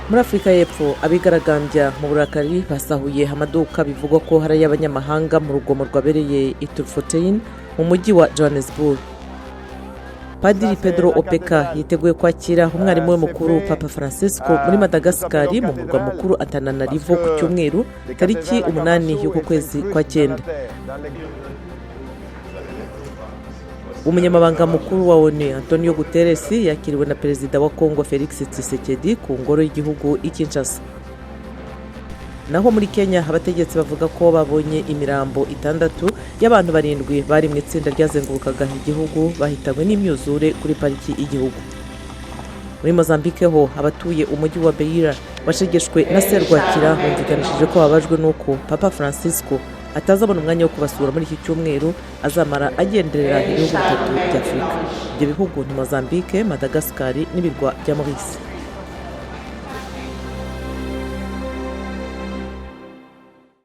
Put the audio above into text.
Muri Afrika y'Epfo abigaragambya mu burakari basahuye amaduka bivugwa ko hari y'abanyamahanga mu rugomo rwabereye i Turfottein mu mujyi wa Johannesburg. Padiri Pedro Opeka yiteguye kwakira umwarimu we mukuru Papa Francisco muri Madagascar mu murwa mukuru Antananarivo ku cyumweru tariki 8 y'uko kwezi kwa 9. Umunyamabanga mukuru wa ONU Antonio Guterres yakiriwe na perezida wa Congo Felix Tshisekedi ku ngoro y'igihugu i Kinshasa. Naho muri Kenya abategetsi bavuga ko babonye imirambo 6 y'abantu 7 bari mu itsinda ryazengurukaga igihugu bahitanywe n'imyuzure kuri pariki y'igihugu. Muri Mozambique ho abatuye umujyi wa Beira bashegeshwe na serwakira bumvikanishije ko babajwe nuko Papa Francisco atazabona umwanya wo kubasura muri iki cyumweru azamara agenderera ibihugu 3 by'Afrika. Ibyo bihugu ni Mozambique, Madagascar n'ibirwa bya Maurice.